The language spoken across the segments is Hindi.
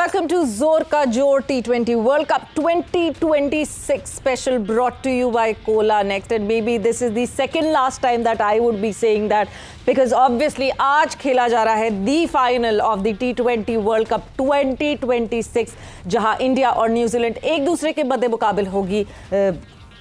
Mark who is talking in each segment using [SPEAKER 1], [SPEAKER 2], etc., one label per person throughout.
[SPEAKER 1] welcome to Zor Ka Jor T20 World Cup 2026 special brought to you by Cola Next. And maybe this is the second last time that I would be saying that because obviously आज खेला जा रहा है the final of the T20 World Cup 2026 जहां इंडिया और न्यूजीलैंड एक दूसरे के मद्दे मुकाबिल होगी।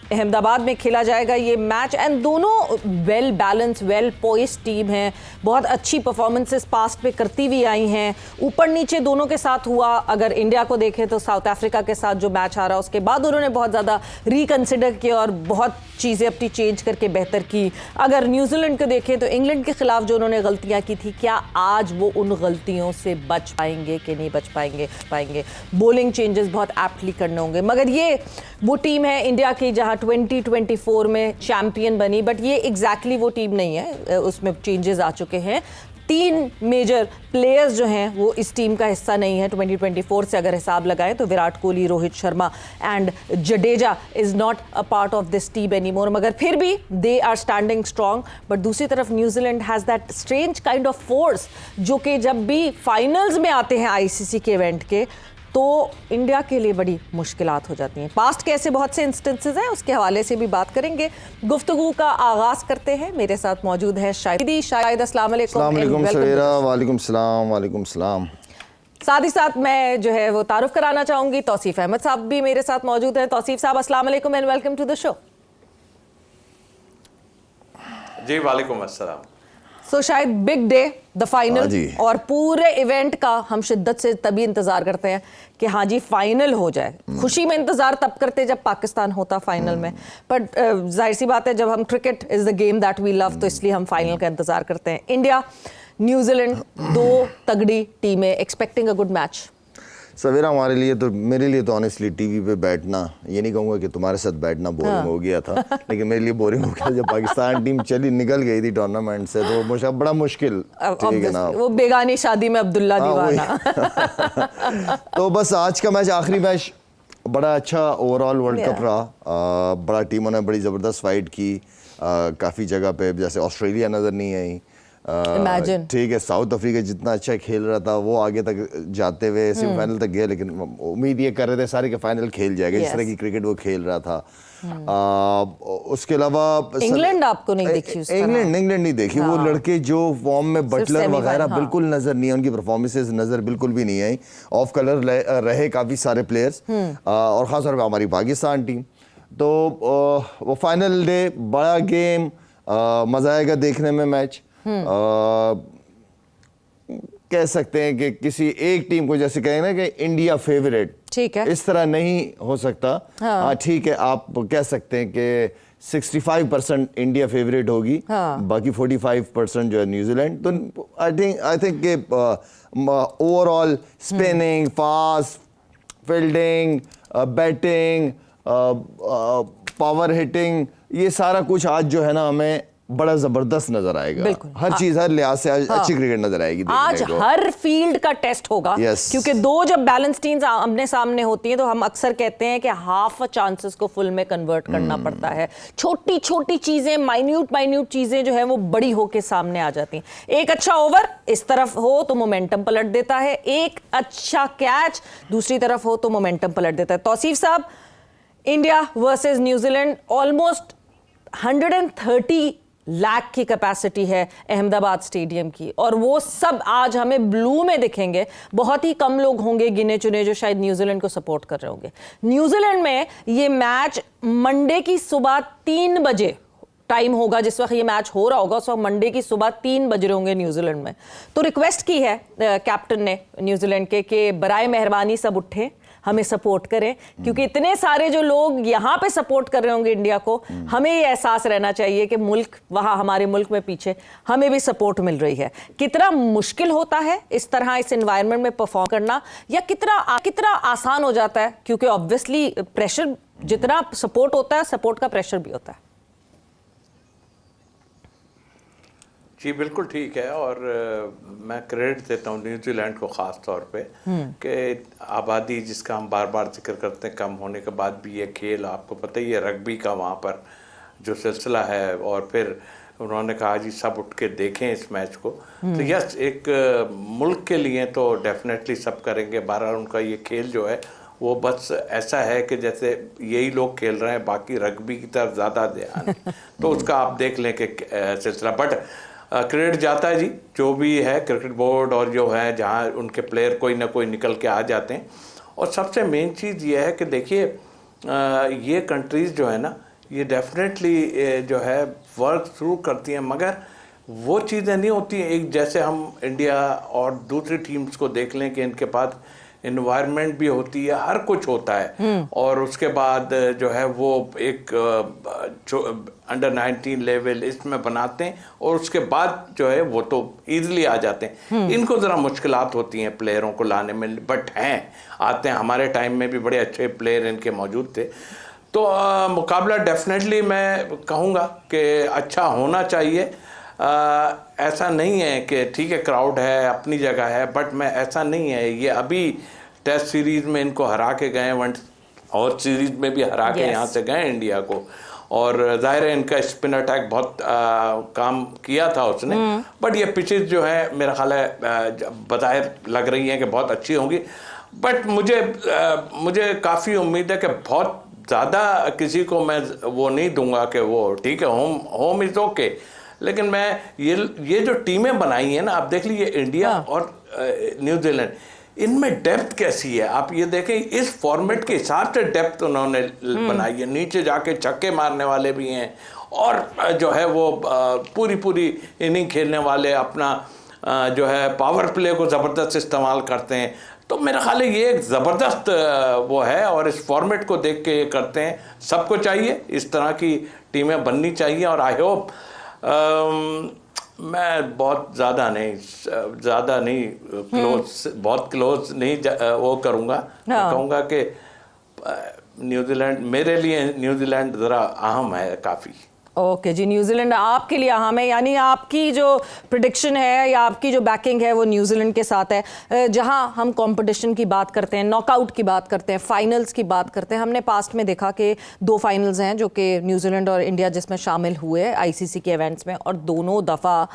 [SPEAKER 1] अहमदाबाद में खेला जाएगा ये मैच एंड दोनों वेल बैलेंस वेल पोइस्ड टीम हैं, बहुत अच्छी परफॉर्मेंसेस पास्ट में करती हुई आई हैं। ऊपर नीचे दोनों के साथ हुआ, अगर इंडिया को देखें तो साउथ अफ्रीका के साथ जो मैच आ रहा उसके बाद उन्होंने बहुत ज़्यादा रिकंसिडर किया और बहुत चीज़ें अपनी चेंज करके बेहतर की। अगर न्यूजीलैंड को देखें तो इंग्लैंड के खिलाफ जो उन्होंने गलतियाँ की थी, क्या आज वो उन गलतियों से बच पाएंगे कि नहीं बच पाएंगे। बॉलिंग चेंजेस बहुत एप्टली करने होंगे, मगर ये वो टीम है इंडिया की जहाँ 2024 में चैंपियन बनी, बट ये एग्जैक्टली वो टीम नहीं है, उसमें चेंजेस आ चुके हैं। 3 मेजर प्लेयर्स जो हैं वो इस टीम का हिस्सा नहीं है 2024 से अगर हिसाब लगाएं तो Virat Kohli, Rohit Sharma and Jadeja is not a part of this team anymore, मगर फिर भी they are standing strong. But दूसरी तरफ New Zealand has that strange kind of force जो कि जब भी फाइनल्स में आते हैं आईसीसी के इवेंट के तो इंडिया के लिए बड़ी मुश्किलात हो जाती हैं। पास्ट के ऐसे बहुत से इंस्टेंसेस हैं, उसके हवाले से भी बात करेंगे। गुफ्तगू का आगाज करते हैं, मेरे साथ मौजूद है शाहिद। अस्सलाम वालेकुम।
[SPEAKER 2] सवेरा। वालेकुम सलाम।
[SPEAKER 1] साथ ही साथ मैं जो है वो तारुफ कराना चाहूंगी, तौसीफ अहमद साहब भी मेरे साथ मौजूद हैं। तौसीफ साहब अस्सलाम वालेकुम and welcome to the show.
[SPEAKER 3] जी वालेकुम अस्सलाम।
[SPEAKER 1] सो शायद बिग डे, द फाइनल, और पूरे इवेंट का हम शिद्दत से तभी इंतजार करते हैं कि हाँ जी फाइनल हो जाए। खुशी में इंतजार तब करते जब पाकिस्तान होता फाइनल में, बट जाहिर सी बात है जब हम cricket is the game that we love तो इसलिए हम फाइनल का इंतजार करते हैं। इंडिया न्यूजीलैंड, 2 तगड़ी टीमें, एक्सपेक्टिंग अ गुड मैच।
[SPEAKER 2] सवेरा हमारे लिए तो, मेरे लिए तो ऑनेस्टली टीवी पे बैठना, ये नहीं कहूँगा कि तुम्हारे साथ बैठना बोरिंग हो गया था, लेकिन मेरे लिए बोरिंग हो गया जब पाकिस्तान टीम निकल गई थी टूर्नामेंट से, तो बड़ा मुश्किल, ठीक है ना, वो
[SPEAKER 1] बेगानी शादी में अब्दुल्ला दीवाना।
[SPEAKER 2] तो बस आज का मैच, आखिरी मैच बड़ा अच्छा ओवरऑल वर्ल्ड कप रहा। बड़ा टीमों ने बड़ी ज़बरदस्त फाइट की, काफ़ी जगह पे जैसे ऑस्ट्रेलिया नज़र नहीं आई, ठीक है, साउथ अफ्रीका जितना अच्छा खेल रहा था वो आगे तक जाते हुए सेमीफाइनल तक गए, लेकिन उम्मीद ये कर रहे थे सारे के फाइनल खेल जाएगा, जिस तरह की क्रिकेट वो खेल रहा था। उसके अलावा
[SPEAKER 1] इंग्लैंड आपको नहीं देखी?
[SPEAKER 2] इंग्लैंड नहीं देखी। वो लड़के जो फॉर्म में बटलर वगैरह बिल्कुल नजर नहीं है, उनकी परफॉर्मेंसेस नजर बिल्कुल भी नहीं आई, ऑफ कलर रहे काफी सारे प्लेयर्स, और खासतौर पर हमारी पाकिस्तान टीम। तो वो फाइनल डे, बड़ा गेम, मजा आएगा देखने में मैच। कह सकते हैं कि किसी एक टीम को, जैसे कहें ना कि इंडिया फेवरेट, ठीक है, इस तरह नहीं हो सकता। हाँ ठीक है, आप कह सकते हैं कि 65% इंडिया फेवरेट होगी, बाकी 45% जो है न्यूजीलैंड। तो आई थिंक कि overall spinning, fast fielding, batting, power hitting, ये सारा कुछ आज जो है ना हमें बड़ा जबरदस्त नजर आएगा। हर चीज, हर लिहाज से अच्छी क्रिकेट नजर आएगी।
[SPEAKER 1] आज हर फील्ड का टेस्ट होगा, क्योंकि 2 जब बैलेंस टीम्स आमने सामने होती हैं तो हम अक्सर कहते हैं कि हाफ चांसेस को फुल में कन्वर्ट करना पड़ता है। छोटी छोटी चीजें, माइन्यूट चीजें जो है वो बड़ी होके सामने आ जाती हैं। एक अच्छा ओवर इस तरफ हो तो मोमेंटम पलट देता है, एक अच्छा कैच दूसरी तरफ हो तो मोमेंटम पलट देता है। तौसीफ साहब, India versus New Zealand, almost 130 lakh की कैपेसिटी है अहमदाबाद स्टेडियम की, और वो सब आज हमें ब्लू में दिखेंगे। बहुत ही कम लोग होंगे गिने चुने जो शायद न्यूजीलैंड को सपोर्ट कर रहे होंगे। न्यूजीलैंड में ये मैच मंडे की सुबह 3 बजे टाइम होगा, जिस वक्त ये मैच हो रहा होगा उस वक्त मंडे की सुबह 3 बज रहे होंगे न्यूजीलैंड में। तो रिक्वेस्ट की है कैप्टन ने न्यूजीलैंड के कि बराए मेहरबानी सब उठें, हमें सपोर्ट करें, क्योंकि इतने सारे जो लोग यहाँ पे सपोर्ट कर रहे होंगे इंडिया को, हमें ये एहसास रहना चाहिए कि मुल्क वहाँ, हमारे मुल्क में पीछे हमें भी सपोर्ट मिल रही है। कितना मुश्किल होता है इस तरह इस एनवायरनमेंट में परफॉर्म करना, या कितना आसान हो जाता है, क्योंकि ऑब्वियसली प्रेशर, जितना सपोर्ट होता है सपोर्ट का प्रेशर भी होता है।
[SPEAKER 3] जी बिल्कुल ठीक है, और मैं क्रेडिट देता हूँ न्यूजीलैंड को ख़ास तौर पे कि आबादी जिसका हम बार बार जिक्र करते हैं कम होने के बाद भी ये खेल, आपको पता ही है रग्बी का वहाँ पर जो सिलसिला है, और फिर उन्होंने कहा जी सब उठ के देखें इस मैच को। तो यस, एक मुल्क के लिए तो डेफिनेटली सब करेंगे। बहरहाल उनका ये खेल जो है वो बस ऐसा है कि जैसे यही लोग खेल रहे हैं, बाकी रग्बी की तरफ ज़्यादा ध्यान है। तो उसका आप देख लें कि सिलसिला, बट क्रेडिट जाता है जी जो भी है क्रिकेट बोर्ड और जो है जहाँ उनके प्लेयर कोई ना कोई निकल के आ जाते हैं। और सबसे मेन चीज़ ये है कि देखिए ये कंट्रीज़ जो है ना ये डेफिनेटली जो है वर्क थ्रू करती हैं, मगर वो चीज़ें नहीं होती हैं एक जैसे हम इंडिया और दूसरी टीम्स को देख लें कि इनके पास इन्वायरमेंट भी होती है, हर कुछ होता है। और उसके बाद जो है वो एक अंडर 19 लेवल इसमें बनाते हैं और उसके बाद जो है वो तो ईजिली आ जाते हैं। इनको ज़रा मुश्किलात होती हैं प्लेयरों को लाने में, बट हैं आते हैं। हमारे टाइम में भी बड़े अच्छे प्लेयर इनके मौजूद थे। तो मुकाबला डेफिनेटली मैं कहूँगा कि अच्छा होना चाहिए। ऐसा नहीं है कि ठीक है क्राउड है अपनी जगह है, बट मैं ऐसा नहीं है। ये अभी टेस्ट सीरीज़ में इनको हरा के गए, वन और सीरीज़ में भी हरा के यहाँ से गए इंडिया को। और जाहिर है इनका स्पिन अटैक बहुत काम किया था उसने, बट ये पिचेस जो है मेरा ख्याल है बज़ाहिर लग रही हैं कि बहुत अच्छी होंगी। बट मुझे काफ़ी उम्मीद है कि बहुत ज़्यादा किसी को मैं वो नहीं दूंगा कि वो ठीक है होम इज़ ओके। लेकिन मैं ये जो टीमें बनाई हैं ना, आप देख लीजिए इंडिया और न्यूजीलैंड, इनमें डेप्थ कैसी है आप ये देखें। इस फॉर्मेट के हिसाब से डेप्थ उन्होंने बनाई है। नीचे जाके छक्के मारने वाले भी हैं और जो है वो पूरी इनिंग खेलने वाले अपना जो है पावर प्ले को ज़बरदस्त इस्तेमाल करते हैं। तो मेरा ख्याल है ये एक ज़बरदस्त वो है और इस फॉर्मेट को देख के ये करते हैं। सबको चाहिए इस तरह की टीमें बननी चाहिए और आई होप मैं बहुत ज़्यादा नहीं क्लोज, बहुत क्लोज नहीं वो करूँगा। मैं कहूँगा कि न्यूजीलैंड, मेरे लिए न्यूजीलैंड ज़रा अहम है काफ़ी।
[SPEAKER 1] ओके जी, न्यूजीलैंड आपके लिए अहम है, यानी आपकी जो प्रिडिक्शन है या आपकी जो बैकिंग है वो न्यूजीलैंड के साथ है। जहां हम कंपटीशन की बात करते हैं, नॉकआउट की बात करते हैं, फाइनल्स की बात करते हैं, हमने पास्ट में देखा कि 2 फाइनल्स हैं जो कि न्यूजीलैंड और इंडिया जिसमें शामिल हुए आईसीसी के इवेंट्स में, और दोनों दफ़ा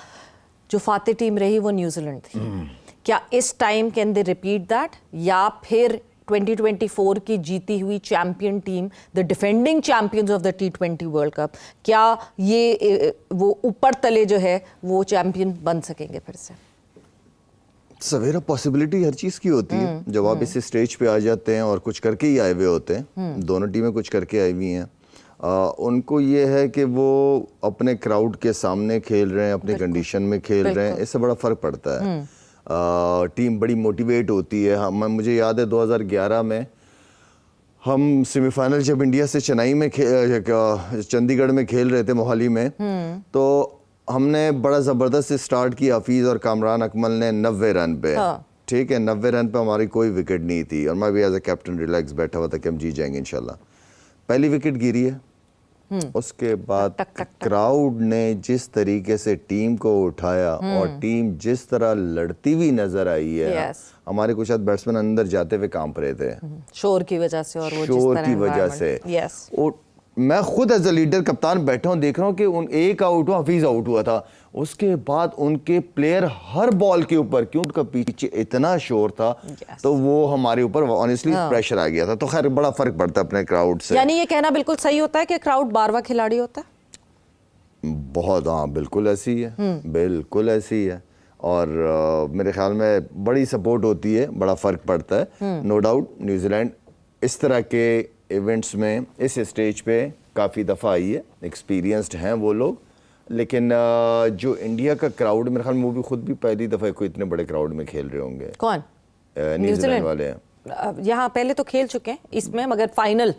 [SPEAKER 1] जो फाते टीम रही वो न्यूजीलैंड थी। क्या इस time can they repeat that, या फिर 2024 की जीती हुई champion team, the defending champions of the T20 world cup, क्या ये वो ऊपर तले जो है वो चैंपियन बन सकेंगे फिर से?
[SPEAKER 2] सवेरा पॉसिबिलिटी हर चीज़ की होती है जब आप इस स्टेज पे आ जाते हैं और कुछ करके ही आए हुए होते हैं। दोनों टीमें कुछ करके आई हुई हैं। उनको ये है कि वो अपने क्राउड के सामने खेल रहे हैं, अपनी कंडीशन में खेल रहे हैं, इससे बड़ा फ़र्क पड़ता है। टीम बड़ी मोटिवेट होती है। मुझे याद है 2011 में हम सेमीफाइनल जब इंडिया से चेन्नई में चंडीगढ़ में खेल रहे थे मोहाली में, तो हमने बड़ा ज़बरदस्त स्टार्ट किया। हफीज़ और कामरान अकमल ने 90 रन पे, ठीक है, 90 रन पे हमारी कोई विकेट नहीं थी और मैं भी एज ए कैप्टन रिलैक्स बैठा हुआ था कि हम जीत जाएंगे इंशाल्लाह। पहली विकेट गिरी है, उसके बाद क्राउड ने जिस तरीके से टीम को उठाया और टीम जिस तरह लड़ती हुई नजर आई है, हमारे कुछ बैट्समैन अंदर जाते हुए कांप रहे थे
[SPEAKER 1] शोर की वजह से और वो
[SPEAKER 2] शोर की वजह से। और मैं खुद एज अ लीडर कप्तान बैठा हूँ, देख रहा हूँ कि एक आउट हुआ, हफीज आउट हुआ था, उसके बाद उनके प्लेयर हर बॉल के ऊपर, क्यों उनका पीछे इतना शोर था, तो वो हमारे ऊपर ऑनेस्टली प्रेशर आ गया था। तो खैर बड़ा फर्क पड़ता है अपने क्राउड से।
[SPEAKER 1] यानी ये कहना बिल्कुल सही होता है कि क्राउड 12वां खिलाड़ी होता है?
[SPEAKER 2] बहुत, हाँ बिल्कुल ऐसी है, बिल्कुल ऐसी है। और मेरे ख्याल में बड़ी सपोर्ट होती है, बड़ा फर्क पड़ता है। नो डाउट न्यूजीलैंड इस तरह के इवेंट्स में इस स्टेज पे काफ़ी दफ़ा आई है, एक्सपीरियंस्ड हैं वो लोग। लेकिन जो इंडिया का क्राउड, मेरे ख्याल में वो भी खुद भी पहली दफ़ा कोई इतने बड़े क्राउड में खेल रहे होंगे।
[SPEAKER 1] कौन?
[SPEAKER 2] न्यूजीलैंड वाले हैं।
[SPEAKER 1] यहाँ पहले तो खेल चुके हैं इसमें, मगर फाइनल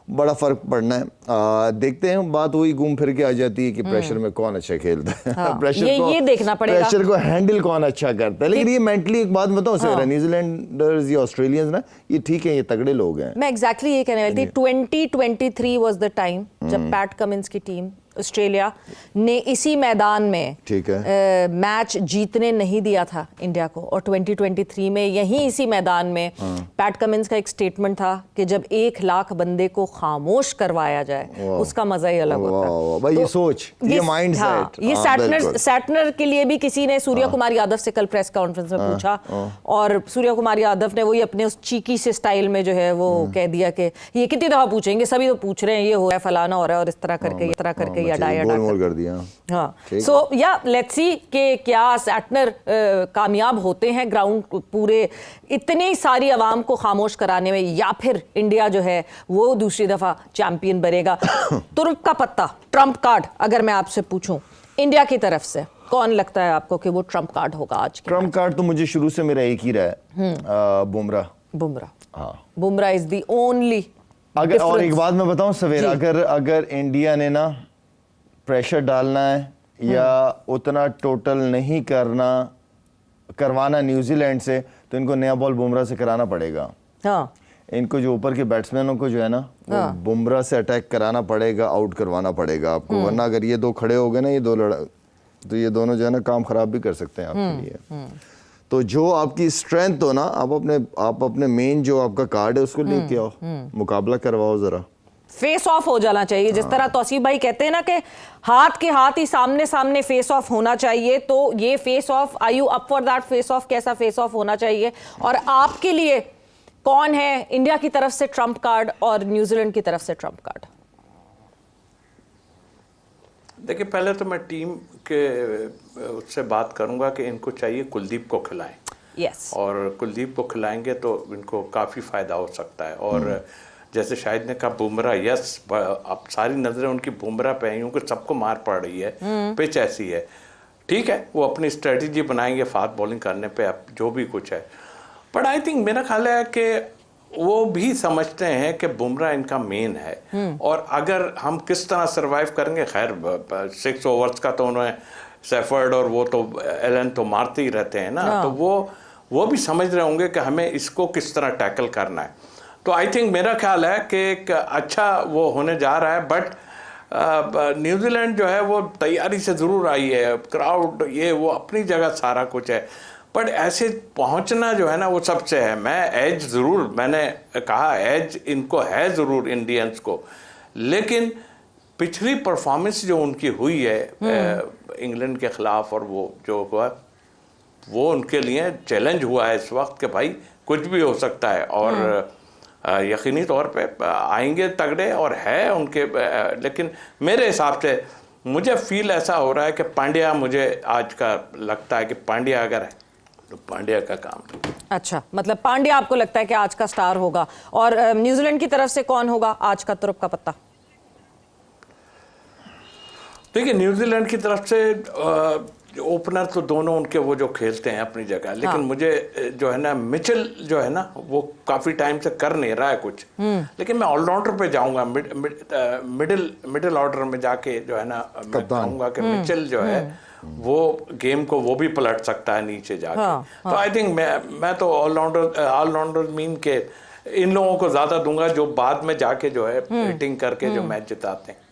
[SPEAKER 1] बड़ा फर्क पड़ना
[SPEAKER 2] है। देखते हैं, बात वही घूम फिर के आ जाती है कि प्रेशर में कौन अच्छा खेलता है। प्रेशर
[SPEAKER 1] ये देखना पड़ेगा,
[SPEAKER 2] प्रेशर को हैंडल कौन अच्छा करता है। लेकिन ये मेंटली एक बात बताओ सर, न्यूजीलैंडर्स या ऑस्ट्रेलियंस ना, ये ठीक है, ये तगड़े लोग हैं।
[SPEAKER 1] मैं एग्जैक्टली ये कहने वाली थी, 2023 वाज द टाइम जब पैट कमिंस की टीम ऑस्ट्रेलिया ने इसी मैदान में
[SPEAKER 2] ठीक है
[SPEAKER 1] मैच जीतने नहीं दिया था इंडिया को, और 2023 में यहीं इसी मैदान में पैट कमिंस का एक स्टेटमेंट था कि जब 1 लाख बंदे को खामोश करवाया जाए उसका मजा ही अलग होता है।
[SPEAKER 2] भाई ये सोच, ये माइंड सेट,
[SPEAKER 1] ये सैटनर के लिए भी किसी ने सूर्या कुमार यादव से कल प्रेस कॉन्फ्रेंस में पूछा, और सूर्या कुमार यादव ने वही अपने उस चीकी से स्टाइल में जो है वो कह दिया कि ये कितनी दफा पूछेंगे, सभी तो पूछ रहे हैं, ये हो रहा है, फलाना हो रहा है, और इस तरह करके
[SPEAKER 2] गोल कर दिया।
[SPEAKER 1] हाँ, सो या लेट्स सी कि क्या सैटनर कामयाब होते हैं ग्राउंड पूरे इतनी सारी आवाम को खामोश कराने में, या फिर इंडिया जो है वो दूसरी दफा चैंपियन बनेगा। तुर्क का पत्ता, ट्रम्प कार्ड, अगर मैं आपसे पूछूं इंडिया की तरफ से कौन लगता है आपको कि वो ट्रम्प कार्ड होगा आज के?
[SPEAKER 2] ट्रम्प कार्ड तो मुझे शुरू से मेरा एक ही रहा है, बुमराह। हाँ,
[SPEAKER 1] बुमराह इज द ओनली।
[SPEAKER 2] अगर और एक बात मैं बताऊं सवेरा, अगर इंडिया ने ना प्रेशर डालना है या उतना टोटल नहीं करवाना न्यूजीलैंड से, तो इनको नया बॉल बुमराह से कराना पड़ेगा।
[SPEAKER 1] हाँ,
[SPEAKER 2] इनको जो ऊपर के बैट्समैनों को जो है ना वो बुमराह से अटैक कराना पड़ेगा, आउट करवाना पड़ेगा आपको, वरना अगर ये दो खड़े हो गए ना, तो ये दोनों जो है ना काम खराब भी कर सकते हैं आपके लिए। तो जो आपकी स्ट्रेंथ हो ना, आप अपने मेन जो आपका कार्ड है उसको लेके आओ, मुकाबला करवाओ जरा।
[SPEAKER 1] फेस ऑफ हो जाना चाहिए, जिस तरह तौसीफ भाई कहते हैं ना कि हाथ के हाथ ही सामने सामने फेस ऑफ होना चाहिए, तो ये face off, are you up for that face off? कैसा फेस ऑफ होना चाहिए, और आपके लिए कौन है इंडिया की तरफ से ट्रम्प कार्ड और न्यूजीलैंड की तरफ से ट्रम्प कार्ड?
[SPEAKER 3] देखिए, पहले तो मैं टीम के उससे बात करूंगा कि इनको चाहिए कुलदीप को खिलाएं।
[SPEAKER 1] यस,
[SPEAKER 3] और कुलदीप को खिलाएंगे तो इनको काफ़ी फ़ायदा हो सकता है। और जैसे शाहिद ने कहा बुमराह, यस, अब सारी नज़रें उनकी बुमराह पे हैं क्योंकि सबको मार पड़ रही है, पिच ऐसी है। ठीक है, वो अपनी स्ट्रेटजी बनाएंगे फास्ट बॉलिंग करने पे, अब जो भी कुछ है। बट आई थिंक मेरा ख्याल है कि वो भी समझते हैं कि बुमराह इनका मेन है, और अगर हम किस तरह सर्वाइव करेंगे, खैर 6 ओवर्स का तो उन्होंने सेफर्ड और वो तो एलन तो मारते ही रहते हैं ना, तो वो भी समझ रहे होंगे कि हमें इसको किस तरह टैकल करना है। तो आई थिंक मेरा ख्याल है कि एक अच्छा वो होने जा रहा है। बट न्यूजीलैंड जो है वो तैयारी से ज़रूर आई है, क्राउड ये वो अपनी जगह सारा कुछ है, बट ऐसे पहुंचना जो है ना वो सबसे है। मैं एज ज़रूर, मैंने कहा एज इनको है ज़रूर इंडियंस को, लेकिन पिछली परफॉर्मेंस जो उनकी हुई है इंग्लैंड के ख़िलाफ़, और वो जो हुआ वो उनके लिए चैलेंज हुआ है इस वक्त कि भाई कुछ भी हो सकता है, और यकीनी तौर पे आएंगे तगड़े और है उनके। लेकिन मेरे हिसाब से मुझे फील ऐसा हो रहा है कि पांड्या, मुझे आज का लगता है कि पांड्या अगर है तो पांड्या का काम।
[SPEAKER 1] अच्छा, मतलब पांड्या आपको लगता है कि आज का स्टार होगा। और न्यूजीलैंड की तरफ से कौन होगा आज का तुर्क का पत्ता?
[SPEAKER 3] देखिए, न्यूजीलैंड की तरफ से ओपनर तो दोनों उनके वो जो खेलते हैं अपनी जगह, लेकिन मुझे जो है ना मिचेल जो है ना वो काफ़ी टाइम से कर नहीं रहा है कुछ, लेकिन मैं ऑलराउंडर पे जाऊंगा, मिडिल ऑर्डर में जाके जो है ना मैं कहूँगा कि मिचेल जो है वो गेम को वो भी पलट सकता है नीचे जाके। तो आई थिंक मैं तो ऑलराउंडर मीन के इन लोगों को ज़्यादा दूंगा जो बाद में जाके जो है हिटिंग करके जो मैच जिताते हैं।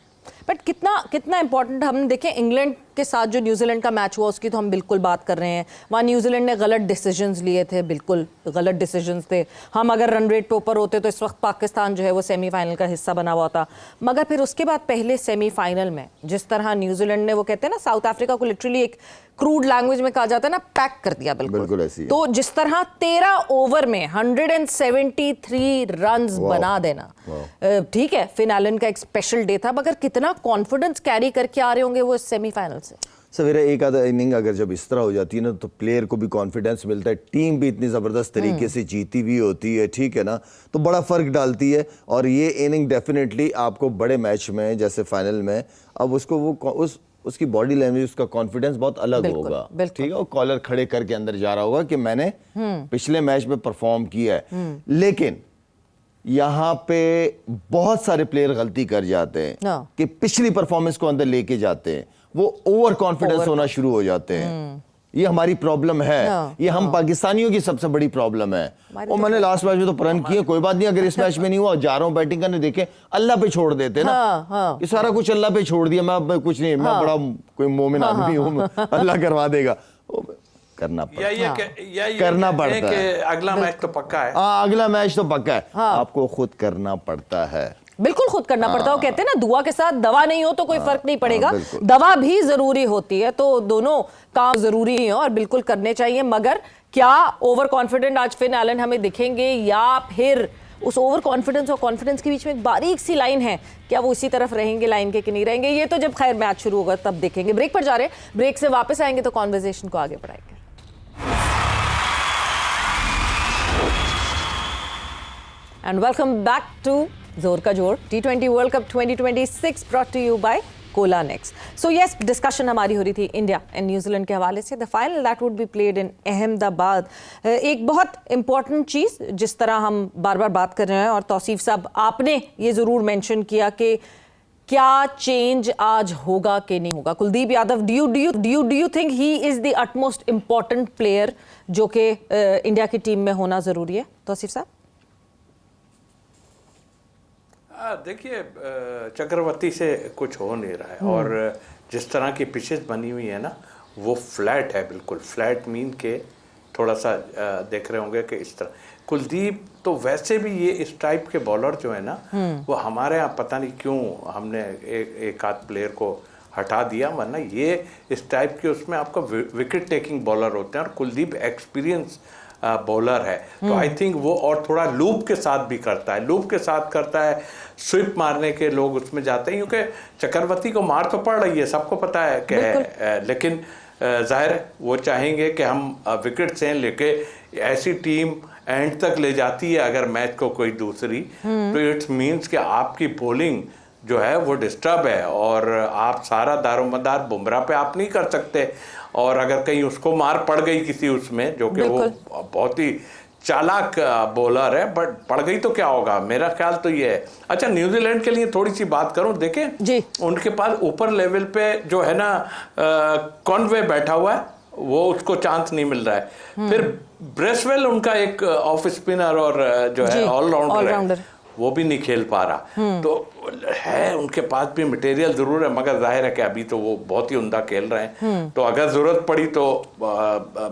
[SPEAKER 1] बट कितना इंपॉर्टेंट, हम देखें इंग्लैंड के साथ जो न्यूजीलैंड का मैच हुआ उसकी तो हम बिल्कुल बात कर रहे हैं, वहाँ न्यूजीलैंड ने गलत डिसीजंस लिए थे, बिल्कुल गलत डिसीजंस थे। हम अगर रन रेट पे ऊपर होते तो इस वक्त पाकिस्तान जो है वो सेमीफाइनल का हिस्सा बना हुआ था। मगर फिर उसके बाद पहले सेमीफाइनल में जिस तरह न्यूजीलैंड ने, वो कहते हैं ना साउथ अफ्रीका को लिटरली एक क्रूड लैंग्वेज में कहा जाता है ना, पैक कर दिया बिल्कुल ऐसी। तो जिस तरह 13 ओवर में 173 रन्स बना देना, ठीक है, फिन एलन का एक स्पेशल डे था, मगर कितना कॉन्फिडेंस कैरी करके आ रहे होंगे वो इस सेमीफाइनल से।
[SPEAKER 2] सवेरे एक आधा इनिंग अगर जब इस तरह हो जाती है ना तो प्लेयर को भी कॉन्फिडेंस मिलता है, टीम भी इतनी ज़बरदस्त तरीके से जीती भी होती है, ठीक है ना, तो बड़ा फ़र्क डालती है। और ये इनिंग डेफिनेटली आपको बड़े मैच में जैसे फाइनल में, अब उसको वो उसकी बॉडी लैंग्वेज, उसका कॉन्फिडेंस बहुत अलग होगा, ठीक है, वो कॉलर खड़े करके अंदर जा रहा होगा कि मैंने पिछले मैच में परफॉर्म किया है। लेकिन यहाँ पे बहुत सारे प्लेयर गलती कर जाते हैं कि पिछली परफॉर्मेंस को अंदर लेके जाते हैं, वो ओवर कॉन्फिडेंस होना शुरू हो जाते हैं, ये हमारी प्रॉब्लम है।
[SPEAKER 1] हाँ,
[SPEAKER 2] ये हम पाकिस्तानियों की सबसे बड़ी प्रॉब्लम है। और मैंने लास्ट मैच में तो रन किए, कोई बात नहीं, अगर इस मैच में नहीं हुआ, जा रहा हूँ बैटिंग करने, देखे अल्लाह पे छोड़ देते ना। ये सारा कुछ अल्लाह पे छोड़ दिया, मैं अब कुछ नहीं, मैं बड़ा कोई मोमिन आदमी हूँ, अल्लाह करवा देगा। करना पड़ता है, करना पड़ता है।
[SPEAKER 3] अगला मैच तो पक्का है।
[SPEAKER 2] हाँ, अगला मैच तो पक्का है, आपको खुद करना पड़ता है।
[SPEAKER 1] बिल्कुल खुद करना पड़ता है। वो कहते हैं ना, दुआ के साथ दवा नहीं हो तो कोई फर्क नहीं पड़ेगा,
[SPEAKER 2] बिल्कुल।
[SPEAKER 1] दवा भी जरूरी होती है। तो दोनों काम जरूरी हैं और बिल्कुल करने चाहिए। मगर क्या ओवर कॉन्फिडेंट आज फिन एलन हमें दिखेंगे, या फिर उस ओवर कॉन्फिडेंस और कॉन्फिडेंस के बीच में एक बारीक सी लाइन है, क्या वो इसी तरफ रहेंगे लाइन के कि नहीं रहेंगे? ये तो जब खैर मैच शुरू होगा तब देखेंगे। ब्रेक पर जा रहे हैं, ब्रेक से वापस आएंगे तो कॉन्वर्सेशन को आगे बढ़ाएंगे। And welcome back to Zor Ka Jor T20 World Cup 2026 brought to you by Cola Next. So yes, discussion हमारी हो रही थी इंडिया एंड न्यूजीलैंड के हवाले से। The final that would be played in Ahmedabad. एक बहुत इंपॉर्टेंट चीज़ जिस तरह हम बार बार बात कर रहे हैं, और तौसीफ साहब आपने ये ज़रूर मेंशन किया कि क्या चेंज आज होगा कि नहीं होगा। Kuldeep Yadav, do you think he is the utmost important player जो कि इंडिया की टीम में होना ज़रूरी है? तौसीफ साहब
[SPEAKER 3] देखिए, चक्रवर्ती से कुछ हो नहीं रहा है, और जिस तरह की पिचेस बनी हुई है ना, वो फ्लैट है, बिल्कुल फ्लैट। मीन के थोड़ा सा देख रहे होंगे कि इस तरह कुलदीप तो वैसे भी ये इस टाइप के बॉलर जो है ना, वो हमारे यहाँ पता नहीं क्यों हमने एक आध प्लेयर को हटा दिया, वरना ये इस टाइप के उसमें आपका विकेट टेकिंग बॉलर होते हैं, और कुलदीप एक्सपीरियंस बॉलर है। तो आई थिंक वो, और थोड़ा लूप के साथ भी करता है, लूप के साथ करता है, स्विप मारने के लोग उसमें जाते हैं, क्योंकि चक्रवर्ती को मार तो पड़ रही है, सबको पता है कि है, लेकिन जाहिर वो चाहेंगे कि हम विकेट से लेके ऐसी टीम एंड तक ले जाती है अगर मैच को कोई दूसरी, तो इट्स मीन्स कि आपकी बॉलिंग जो है वो डिस्टर्ब है, और आप सारा दारोमदार बुमराह पे आप नहीं कर सकते। और अगर कहीं उसको मार पड़ गई किसी उसमें, जो कि वो बहुत ही चालाक बॉलर है, बट पड़ गई तो क्या होगा, मेरा ख्याल तो ये है। अच्छा, न्यूजीलैंड के लिए थोड़ी सी बात करूं, देखें उनके पास ऊपर लेवल पे जो है ना कॉनवे बैठा हुआ है, वो उसको चांस नहीं मिल रहा है। फिर ब्रेसवेल उनका एक ऑफ स्पिनर और जो है ऑलराउंडर है, वो भी नहीं खेल पा रहा। तो है उनके पास भी मटेरियल जरूर है, मगर जाहिर है कि अभी तो वो बहुत ही उम्दा खेल रहे हैं। तो अगर जरूरत पड़ी तो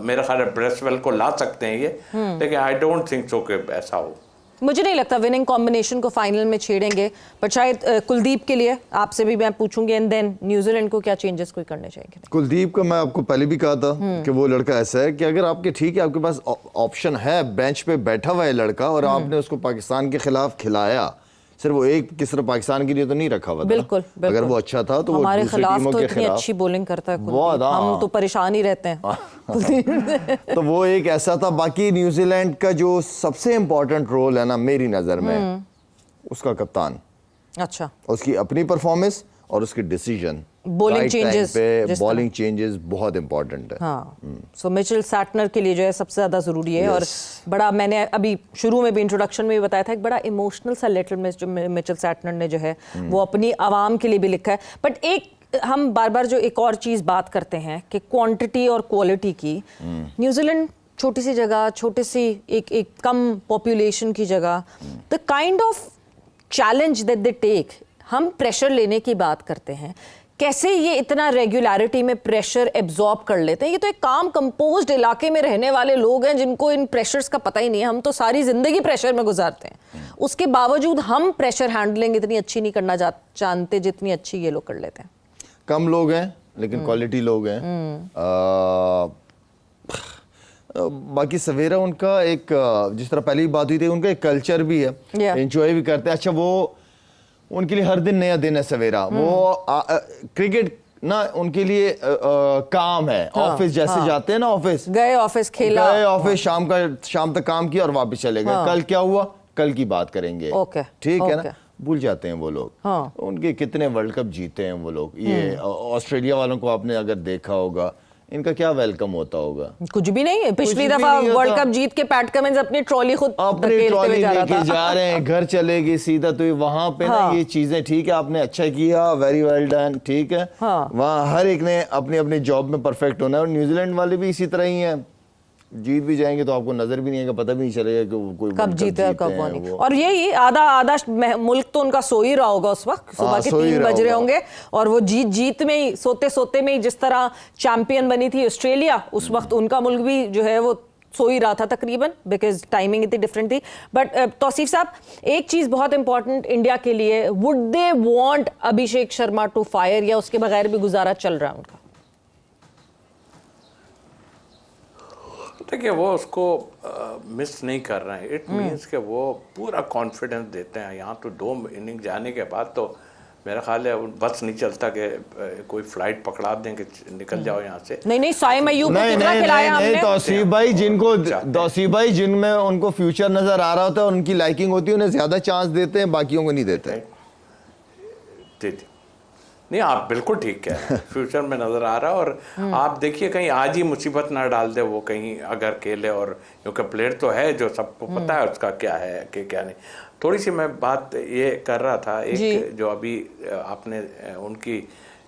[SPEAKER 3] मेरा ख्याल है ब्रेसवेल को ला सकते हैं ये, लेकिन आई डोंट थिंक सो कि ऐसा हो।
[SPEAKER 1] मुझे नहीं लगता विनिंग कॉम्बिनेशन को फाइनल में छेड़ेंगे, पर शायद कुलदीप के लिए आपसे भी मैं पूछूंगी, एंड देन न्यूजीलैंड को क्या चेंजेस कोई करने चाहिए?
[SPEAKER 2] कुलदीप का मैं आपको पहले भी कहा था कि वो लड़का ऐसा है कि अगर आपके ठीक है, आपके पास ऑप्शन है, बेंच पे बैठा हुआ है लड़का, और आपने उसको पाकिस्तान के खिलाफ खिलाया, सिर्फ वो एक किस तरह पाकिस्तान के लिए तो नहीं रखा हुआ था।
[SPEAKER 1] बिल्कुल,
[SPEAKER 2] अगर वो अच्छा था तो
[SPEAKER 1] हमारे
[SPEAKER 2] वो दूसरी टीमों
[SPEAKER 1] तो
[SPEAKER 2] के
[SPEAKER 1] इतनी
[SPEAKER 2] खिलाफ
[SPEAKER 1] अच्छी बॉलिंग करता है
[SPEAKER 2] बहुत,
[SPEAKER 1] हम तो परेशान ही रहते हैं।
[SPEAKER 2] तो वो एक ऐसा था। बाकी न्यूजीलैंड का जो सबसे इंपॉर्टेंट रोल है ना मेरी नजर में, उसका कप्तान,
[SPEAKER 1] अच्छा,
[SPEAKER 2] उसकी अपनी परफॉर्मेंस और उसके डिसीजन,
[SPEAKER 1] बॉलिंग चेंजेस
[SPEAKER 2] पे बॉलिंग चेंजेस बहुत इंपॉर्टेंट है।
[SPEAKER 1] हाँ, सो मिचेल सैटनर के लिए जो है सबसे ज्यादा जरूरी है। और बड़ा, मैंने अभी शुरू में भी इंट्रोडक्शन में भी बताया था, एक बड़ा इमोशनल सा लेटर में जो मिचेल सैटनर ने जो है वो अपनी आवाम के लिए भी लिखा है। बट एक हम बार बार जो एक और चीज बात करते हैं कि क्वांटिटी और क्वालिटी की, न्यूजीलैंड छोटी सी जगह, छोटी सी एक कम पॉपुलेशन की जगह, the kind of challenge that they take, हम प्रेशर लेने की बात करते हैं, कैसे ये इतना रेगुलरिटी में प्रेशर एब्जॉर्ब कर लेते हैं? ये तो एक काम कंपोज्ड इलाके में रहने वाले लोग हैं जिनको इन प्रेशर्स का पता ही नहीं है। हम तो सारी जिंदगी प्रेशर में गुजारते हैं, उसके बावजूद हम प्रेशर हैंडलिंग इतनी अच्छी नहीं करना जानते जितनी अच्छी ये लोग कर लेते हैं।
[SPEAKER 2] कम लोग हैं लेकिन क्वालिटी लोग हैं। बाकी सवेरा उनका एक, जिस तरह पहली बात हुई थी, उनका एक कल्चर भी है, एंजॉय भी करते हैं। अच्छा, वो उनके लिए हर दिन नया दिन है सवेरा। वो क्रिकेट ना उनके लिए काम है, ऑफिस जैसे जाते हैं ना, ऑफिस गए, ऑफिस खेला, गए ऑफिस, शाम तक काम किया और वापस चले गए। कल क्या हुआ, कल की बात करेंगे, ठीक है ना, भूल जाते हैं वो लोग। उनके कितने वर्ल्ड कप जीते हैं वो लोग। ये ऑस्ट्रेलिया वालों को आपने अगर देखा होगा, इनका क्या वेलकम होता होगा?
[SPEAKER 1] कुछ भी नहीं है। पिछली
[SPEAKER 2] भी
[SPEAKER 1] दफा
[SPEAKER 2] नहीं
[SPEAKER 1] वर्ल्ड
[SPEAKER 2] होता।
[SPEAKER 1] कप जीत के पैट कमिंस अपनी ट्रॉली खुद
[SPEAKER 2] अपनी
[SPEAKER 1] धकेलते हुए
[SPEAKER 2] ट्रॉली
[SPEAKER 1] जा रहा
[SPEAKER 2] लेके
[SPEAKER 1] था।
[SPEAKER 2] जा रहे हैं, घर चलेगी सीधा। तो वहां पे ना
[SPEAKER 1] हाँ।
[SPEAKER 2] ये चीजें ठीक है, आपने अच्छा किया, वेरी वेल डन, ठीक है।
[SPEAKER 1] हाँ।
[SPEAKER 2] वहाँ हर एक ने अपनी अपनी जॉब में परफेक्ट होना है, और न्यूजीलैंड वाले भी इसी तरह ही हैं। जीत भी जाएंगे तो आपको नजर भी नहीं आएगा, पता भी नहीं चलेगा कि वो कोई
[SPEAKER 1] कब
[SPEAKER 2] वर्ल्ड कप
[SPEAKER 1] जीते और
[SPEAKER 2] जीते
[SPEAKER 1] कब
[SPEAKER 2] हैं
[SPEAKER 1] वो नहीं।
[SPEAKER 2] वो।
[SPEAKER 1] और यही आधा आधा मुल्क तो उनका सो ही रहा होगा उस वक्त, सुबह के
[SPEAKER 2] सो ही
[SPEAKER 1] 3
[SPEAKER 2] रहा
[SPEAKER 1] बज रहे
[SPEAKER 2] होगा।
[SPEAKER 1] होंगे, और वो जीत में ही, सोते सोते में ही, जिस तरह चैंपियन बनी थी ऑस्ट्रेलिया, उस वक्त उनका मुल्क भी जो है वो सो ही रहा था तकरीबन, बिकॉज टाइमिंग इतनी डिफरेंट थी। बट तौसीफ साहब, एक चीज बहुत इंपॉर्टेंट इंडिया के लिए, would they want Abhishek Sharma to fire, या उसके बगैर भी गुजारा चल रहा है उनका?
[SPEAKER 3] देखिए, वो उसको मिस नहीं कर रहे हैं। इट मीन्स कि वो पूरा कॉन्फिडेंस देते हैं। यहाँ तो 2 इनिंग जाने के बाद तो मेरा ख्याल है बस नहीं चलता कि कोई फ्लाइट पकड़ा दें कि निकल जाओ यहाँ से।
[SPEAKER 1] नहीं, साइम अय्यूब को
[SPEAKER 2] नहीं
[SPEAKER 1] कितना
[SPEAKER 2] नहीं
[SPEAKER 1] खिलाया
[SPEAKER 2] नहीं,
[SPEAKER 1] हमने।
[SPEAKER 2] तौसीफ भाई जिनमें उनको फ्यूचर नजर आ रहा होता है, उनकी लाइकिंग होती है, उन्हें ज्यादा चांस देते हैं, बाकियों को नहीं देते।
[SPEAKER 3] दे नहीं, आप बिल्कुल ठीक कह रहे हैं। फ्यूचर में नजर आ रहा है। और आप देखिए, कहीं आज ही मुसीबत ना डाल दे वो, कहीं अगर खेले। और क्योंकि प्लेयर तो है जो सबको पता है उसका क्या है कि क्या नहीं। थोड़ी सी मैं बात ये कर रहा था, एक जो अभी आपने उनकी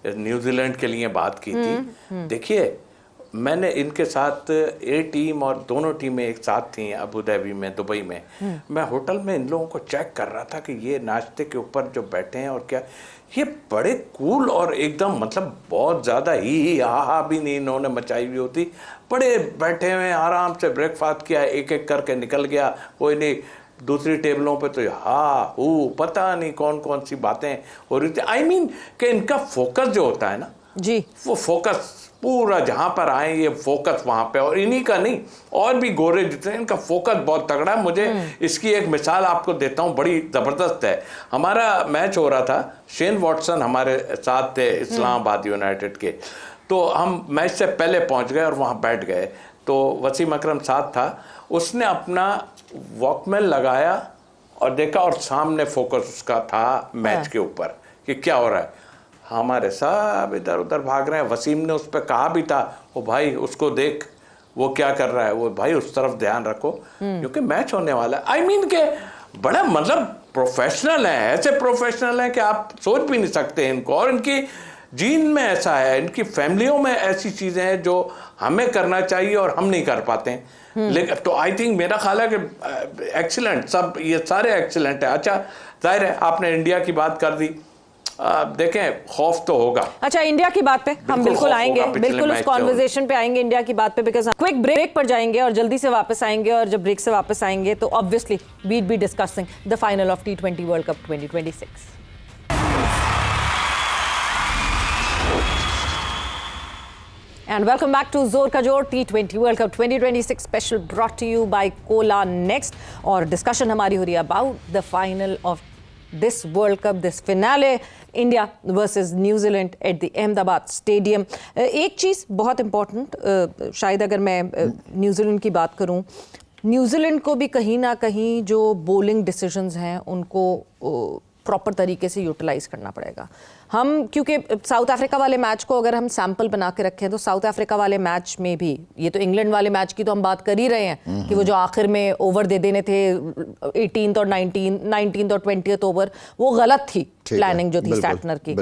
[SPEAKER 3] न्यूजीलैंड के लिए बात की थी। देखिए, मैंने इनके साथ ए टीम और दोनों टीमें एक साथ थी अबू धाबी में, दुबई में। मैं होटल में इन लोगों को चेक कर रहा था कि ये नाश्ते के ऊपर जो बैठे हैं, और क्या ये बड़े कूल और एकदम, मतलब बहुत ज़्यादा ही हा भी नहीं इन्होंने मचाई हुई होती। बड़े बैठे हुए आराम से ब्रेकफास्ट किया, एक एक करके निकल गया। कोई नहीं, दूसरी टेबलों पे तो पता नहीं कौन कौन सी बातें हो रही थी। आई मीन कि इनका फोकस जो होता है ना
[SPEAKER 1] जी,
[SPEAKER 3] वो फोकस पूरा जहां पर आए ये फोकस वहां पे। और इन्हीं का नहीं, और भी गोरे जितने, इनका फोकस बहुत तगड़ा है। मुझे इसकी एक मिसाल आपको देता हूं, बड़ी जबरदस्त है। हमारा मैच हो रहा था, शेन वॉटसन हमारे साथ थे इस्लामाबाद यूनाइटेड के। तो हम मैच से पहले पहुंच गए और वहां बैठ गए। तो वसीम अकरम साथ था, उसने अपना वॉकमैन लगाया और देखा, और सामने फोकस उसका था मैच के ऊपर कि क्या हो रहा है। हमारे सब इधर उधर भाग रहे हैं। वसीम ने उस पर कहा भी था, वो भाई उसको देख, वो क्या कर रहा है, वो भाई उस तरफ ध्यान रखो क्योंकि मैच होने वाला है। आई मीन के बड़ा, मतलब प्रोफेशनल है, ऐसे प्रोफेशनल है कि आप सोच भी नहीं सकते इनको। और इनकी जीन में ऐसा है, इनकी फैमिलियों में ऐसी चीज़ें हैं जो हमें करना चाहिए और हम नहीं कर पाते हैं। लेकिन तो आई थिंक मेरा ख्याल है कि एक्सीलेंट, सब ये सारे एक्सीलेंट है। अच्छा, जाहिर है आपने इंडिया की बात कर दी। देखें, खौफ तो होगा।
[SPEAKER 1] अच्छा, इंडिया की बात पे हम बिल्कुल आएंगे, बिल्कुल उस
[SPEAKER 3] मैच
[SPEAKER 1] कॉन्वर्सेशन पे आएंगे इंडिया की बात पे, बिकॉज क्विक ब्रेक पर जाएंगे और जल्दी से वापस आएंगे। और जब ब्रेक से वापस आएंगे तो obviously we be discussing the final of T20 world cup 2026। And welcome back to Zor Ka Jor T20 World Cup 2026 special brought to you by Cola Next। और डिस्कशन हमारी हो रही है about the final of this world cup, this finale, India versus New Zealand at the Ahmedabad stadium. एक चीज़ बहुत इंपॉर्टेंट, शायद अगर मैं न्यूजीलैंड की बात करूं, न्यूजीलैंड को भी कहीं ना कहीं जो बॉलिंग डिसीजंस हैं उनको प्रॉपर तरीके से यूटिलाइज करना पड़ेगा। हम क्योंकि साउथ अफ्रीका वाले मैच को अगर हम सैंपल बना के रखें तो साउथ अफ्रीका वाले मैच में भी, ये तो इंग्लैंड वाले मैच की तो हम बात कर ही रहे हैं कि वो जो आखिर में ओवर दे देने थे 18th और 19th और 20th ओवर, वो गलत थी प्लानिंग जो थी सैटनर की।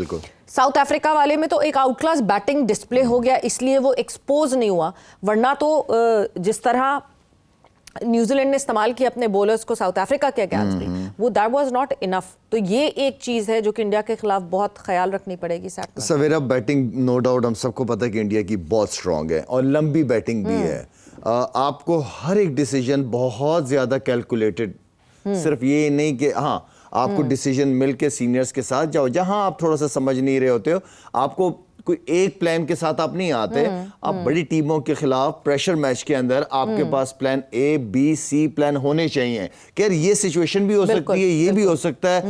[SPEAKER 1] साउथ अफ्रीका वाले में तो एक आउट क्लास बैटिंग डिस्प्ले हो गया, इसलिए वो एक्सपोज नहीं हुआ। वरना तो जिस तरह न्यूजीलैंड ने इस्तेमाल किया अपने बॉलर्स को साउथ अफ्रीका के अगेंस्ट भी, वो दैट वाज नॉट इनफ। तो ये एक चीज है जो कि इंडिया के खिलाफ बहुत ख्याल रखनी पड़ेगी।
[SPEAKER 2] सवेरा बैटिंग नो डाउट हम सबको पता है कि इंडिया की बहुत स्ट्रांग है और लंबी बैटिंग भी है। आपको हर एक डिसीजन बहुत ज्यादा कैलकुलेटेड, सिर्फ ये नहीं कि हाँ आपको डिसीजन मिल के सीनियर्स के साथ जाओ, जहां आप थोड़ा सा समझ नहीं रहे होते हो, आपको कोई एक प्लान के साथ आप नहीं आते। आप बड़ी टीमों के खिलाफ प्रेशर मैच के अंदर आपके पास plan A, B, C plan होने चाहिए कि यार ये सिचुएशन भी हो सकती है, ये भी हो सकता है।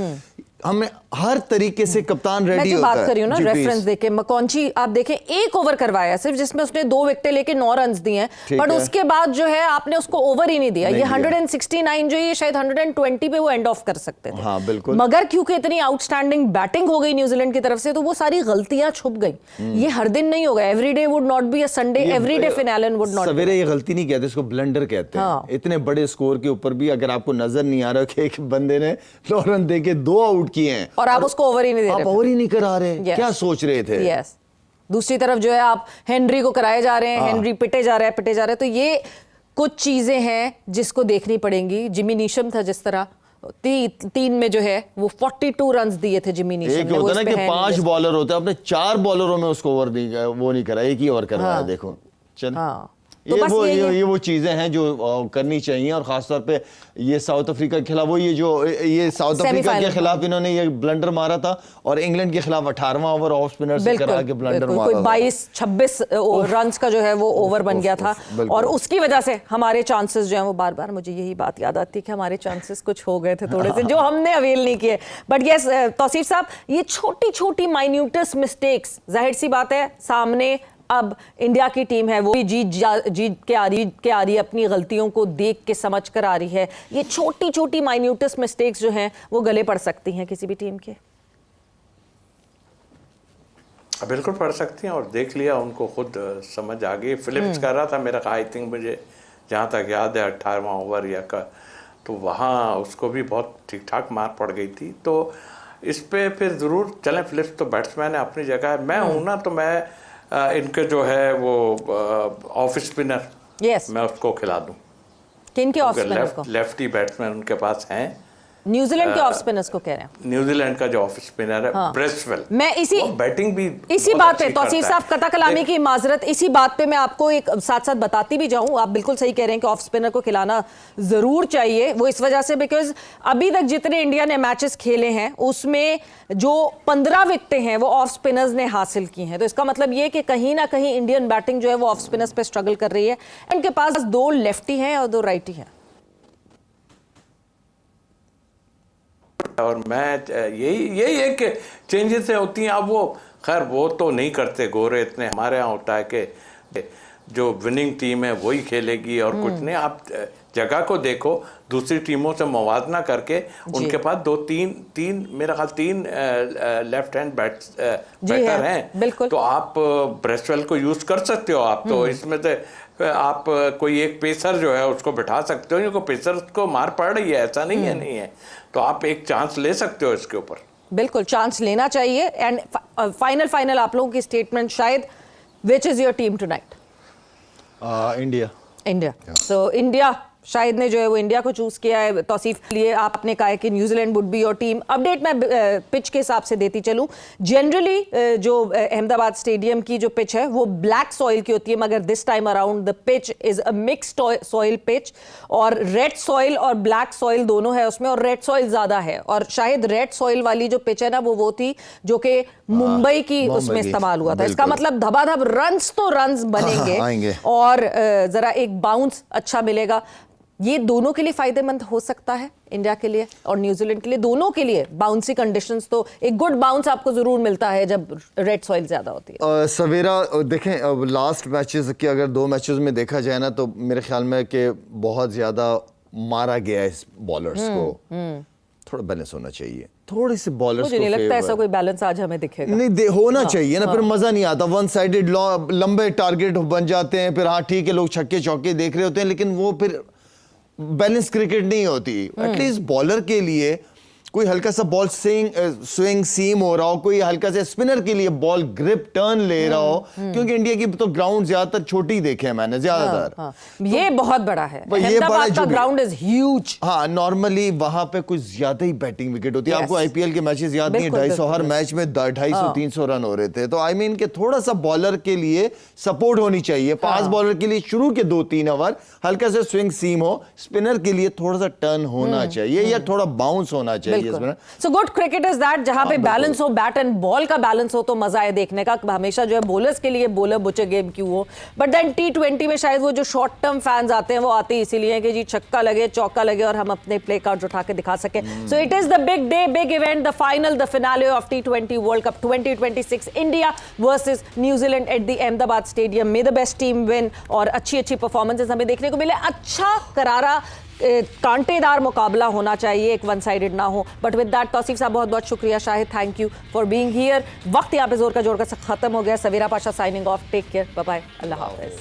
[SPEAKER 2] हमें हर तरीके से कप्तान
[SPEAKER 1] मैं
[SPEAKER 2] रेडी
[SPEAKER 1] जो
[SPEAKER 2] होता है।
[SPEAKER 1] बात कर रही हूँ ना
[SPEAKER 2] जी, please।
[SPEAKER 1] रेफरेंस देके, मकौंची आप देखें 1 ओवर करवाया सिर्फ, जिसमें उसने 2 विकेटें लेके 9 रन दिए हैं,
[SPEAKER 2] ठीक
[SPEAKER 1] बट
[SPEAKER 2] है।
[SPEAKER 1] उसके बाद जो है आपने उसको ओवर ही नहीं दिया।
[SPEAKER 2] नहीं
[SPEAKER 1] ये
[SPEAKER 2] दिया।
[SPEAKER 1] 169 जो ये शायद 120 पे वो एंड ऑफ कर सकते थे।
[SPEAKER 2] हाँ, बिल्कुल।
[SPEAKER 1] मगर क्योंकि इतनी आउटस्टैंडिंग बैटिंग हो गई न्यूजीलैंड की तरफ से, तो वो सारी गलतियां छुप गई। ये हर दिन नहीं होगा, everyday would not be a Sunday, everyday Finn Allen would not.
[SPEAKER 2] सवेरे ये गलती नहीं कहते, इसको ब्लंडर कहते हैं।
[SPEAKER 1] हाँ।
[SPEAKER 2] इतने बड़े स्कोर के ऊपर भी अगर आपको नजर नहीं आ रहा कि एक बंदे ने 9 रन देके 2 आउट किए हैं
[SPEAKER 1] और आप उसको ओवर ही नहीं दे
[SPEAKER 2] आप
[SPEAKER 1] रहे।
[SPEAKER 2] ओवर ही नहीं करा रहे,
[SPEAKER 1] Yes.
[SPEAKER 2] क्या सोच रहे थे?
[SPEAKER 1] यस, दूसरी तरफ जो है आप हेनरी को कराए जा रहे हैं, हेनरी पिटे जा रहा है, पिटे जा रहे हैं। तो ये कुछ चीजें हैं जिसको देखनी पड़ेंगी। जिमी नीशम था जिस तरह 3 में जो है वो 42 रन दिए थे जिमी नीशम
[SPEAKER 2] एक
[SPEAKER 1] ने। वो
[SPEAKER 2] होता है
[SPEAKER 1] इस
[SPEAKER 2] ना
[SPEAKER 1] पे
[SPEAKER 2] कि
[SPEAKER 1] है
[SPEAKER 2] 5
[SPEAKER 1] नहीं।
[SPEAKER 2] बॉलर होते हैं, आपने 4 बॉलरों में उसको ओवर नहीं, वो नहीं करा, एक ही ओवर करवाया।
[SPEAKER 1] हाँ।
[SPEAKER 2] देखो चल
[SPEAKER 1] हाँ, तो बस यही है।
[SPEAKER 2] ये वो चीजें हैं जो करनी चाहिए। और खासतौर पे ये साउथ अफ्रीका के खिलाफ, वो ये साउथ अफ्रीका
[SPEAKER 1] सेमीफाइनल
[SPEAKER 2] के खिलाफ इन्होंने ये ब्लंडर मारा था, और इंग्लैंड के खिलाफ 18वां ओवर ऑफ स्पिनर से करा के ब्लंडर
[SPEAKER 1] बिल्कुल,
[SPEAKER 2] मारा
[SPEAKER 1] कोई
[SPEAKER 2] था।
[SPEAKER 1] 22-26 रन्स का जो है वो ओवर बन गया था,
[SPEAKER 2] बिल्कुल।
[SPEAKER 1] और उसकी वजह से हमारे चांसेस जो है वो बार बार, मुझे यही बात याद आती है कि हमारे चांसेस कुछ हो गए थे थोड़े से जो हमने अवेल नहीं किए। बट यस तौसीफ साहब, ये छोटी छोटी माइन्यूटस मिस्टेक्स, जाहिर सी बात है सामने अब इंडिया की टीम है, वो भी जीत के आ रही है, अपनी गलतियों को देख के समझ कर आ रही है। ये छोटी छोटी माइन्यूटस मिस्टेक्स जो हैं वो गले पड़ सकती हैं किसी भी टीम के।
[SPEAKER 3] बिल्कुल पढ़ सकती हैं, और देख लिया उनको खुद समझ आ गई। फिलिप्स कर रहा था मेरा, आई थिंक मुझे जहाँ तक याद है 18वां ओवर या का, तो वहाँ उसको भी बहुत ठीक ठाक मार पड़ गई थी। तो इस पे फिर ज़रूर चलें। फिलिप्स तो बैट्समैन है, अपनी जगह है। मैं हूँ ना, तो मैं इनके जो है वो ऑफ स्पिनर,
[SPEAKER 1] यस,
[SPEAKER 3] मैं उसको खिला दूँ।
[SPEAKER 1] किन के ऑफ स्पिनर को?
[SPEAKER 3] लेफ्टी बैट्समैन उनके पास हैं।
[SPEAKER 1] न्यूजीलैंड के ऑफ स्पिनर्स को कह रहे हैं।
[SPEAKER 3] न्यूजीलैंड का जो ऑफ स्पिनर है
[SPEAKER 1] हाँ।
[SPEAKER 3] ब्रेसवेल,
[SPEAKER 1] मैं इसी
[SPEAKER 3] बैटिंग भी
[SPEAKER 1] इसी
[SPEAKER 3] बहुत
[SPEAKER 1] बात पे
[SPEAKER 3] अच्छी
[SPEAKER 1] तौसीफ
[SPEAKER 3] करता है।
[SPEAKER 1] साहब, कता कलामी की माजरत, इसी बात पे मैं आपको एक साथ साथ बताती भी जाऊं। आप बिल्कुल सही कह रहे हैं कि ऑफ स्पिनर को खिलाना जरूर चाहिए। वो इस वजह से बिकॉज अभी तक जितने इंडिया ने मैचेस खेले हैं उसमें जो 15 विकेटें हैं वो ऑफ स्पिनर्स ने हासिल की हैं। तो इसका मतलब ये कि कहीं ना कहीं इंडियन बैटिंग जो है वो ऑफ स्पिनर्स पे स्ट्रगल कर रही है। इनके पास 2 लेफ्टी हैं और 2 राइटी हैं।
[SPEAKER 3] और मैं यही एक चेंजेस होती हैं। अब वो खैर वो तो नहीं करते गोरे इतने, हमारे यहाँ होता है कि जो विनिंग टीम है वही खेलेगी और कुछ नहीं। आप जगह को देखो, दूसरी टीमों से मुवाजना करके उनके पास 2-3 मेरा ख्याल 3 लेफ्ट हैंड बैटर हैं।
[SPEAKER 1] बिल्कुल।
[SPEAKER 3] तो आप ब्रेसवेल को यूज कर सकते हो। आप तो इसमें से आप कोई एक पेसर जो है उसको बिठा सकते हो, क्योंकि पेसर को मार पड़ रही है, ऐसा नहीं है नहीं है। तो आप एक चांस ले सकते हो इसके ऊपर।
[SPEAKER 1] बिल्कुल चांस लेना चाहिए। एंड फाइनल आप लोगों की स्टेटमेंट शायद, which is your team tonight? India. So India Shahid ने जो है वो इंडिया को चूज किया है। तौसीफ लिए आपने कहा है कि New Zealand would be your team. Update मैं पिच के हिसाब से देती चलूं। जनरली जो अहमदाबाद स्टेडियम की जो पिच है वो ब्लैक सॉइल की होती है, मगर this time around the pitch is a mixed soil pitch, और रेड सॉइल और ब्लैक सॉइल दोनों है उसमें, और रेड सॉइल ज्यादा है। और शायद रेड सॉइल वाली जो पिच है ना वो थी जो कि मुंबई की उसमें इस्तेमाल हुआ था। इसका मतलब धबाधब रन्स तो रन्स बनेंगे और जरा एक बाउंस अच्छा मिलेगा। ये दोनों के लिए फायदेमंद हो सकता है, इंडिया के लिए और न्यूजीलैंड के लिए, दोनों के लिए। बाउंसी कंडीशंस, तो एक गुड बाउंस आपको जरूर मिलता है जब रेड सॉइल ज्यादा होती है।
[SPEAKER 2] सवेरा देखें, लास्ट मैचेस के अगर 2 मैचेस में देखा जाए ना, तो मेरे ख्याल में कि बहुत ज्यादा मारा गया है इस बॉलर्स को। थोड़ा बैलेंस होना चाहिए, थोड़ी सी बॉलर्स
[SPEAKER 1] मुझे नहीं लगता ऐसा कोई बैलेंस आज हमें दिखेगा।
[SPEAKER 2] नहीं होना चाहिए ना, फिर मजा नहीं आता। 1 साइडेड लंबे टारगेट बन जाते हैं, फिर हाँ ठीक है लोग छक्के चौके देख रहे होते हैं, लेकिन वो फिर बैलेंस क्रिकेट नहीं होती। एटलीस्ट बॉलर के लिए कोई हल्का सा बॉल स्विंग सीम हो रहा हो, कोई हल्का सा स्पिनर के लिए बॉल ग्रिप टर्न ले रहा हो, क्योंकि इंडिया की तो ग्राउंड ज्यादातर छोटी देखे हैं मैंने ज्यादातर।
[SPEAKER 1] ये बहुत बड़ा है, अहमदाबाद का ग्राउंड इज ह्यूज।
[SPEAKER 2] हाँ, नॉर्मली वहां पे कुछ ज्यादा ही बैटिंग विकेट होती है। आपको आईपीएल के मैचेस याद नहीं है, 250 हर मैच में 250-300 रन हो रहे थे। तो आई मीन के थोड़ा सा बॉलर के लिए सपोर्ट होनी चाहिए। फास्ट बॉलर के लिए शुरू के 2-3 ओवर हल्का सा स्विंग सीम हो, स्पिनर के लिए थोड़ा सा टर्न होना चाहिए या थोड़ा बाउंस होना चाहिए। years में ना।
[SPEAKER 1] So good cricket is that जहां पे बैलेंस हो, बैट एंड बॉल का बैलेंस हो तो मजा है देखने का। हमेशा जो है बॉलर्स के लिए बॉलर बुचे गेम क्यों हो, बट देन T20 में शायद वो जो शॉर्ट टर्म फैंस आते हैं वो आते इसीलिए कि जी छक्का लगे चौका लगे और हम अपने प्ले कार्ड उठा के दिखा सके। So it is the big day, big event, the final, the finale of T20 world cup 2026, India versus New Zealand at the Ahmedabad stadium. May the best team win और अच्छी अच्छी परफॉर्मेंसेस हमें देखने को मिले। अच्छा करारा कांटेदार मुकाबला होना चाहिए, एक वन साइडेड ना हो। बट विद दैट तौसीफ साहब बहुत बहुत शुक्रिया, Shahid thank you for being here. वक्त यहाँ पे जोर का खत्म हो गया। Savera Pasha signing off, take care, bye bye, अल्लाह हाफिज।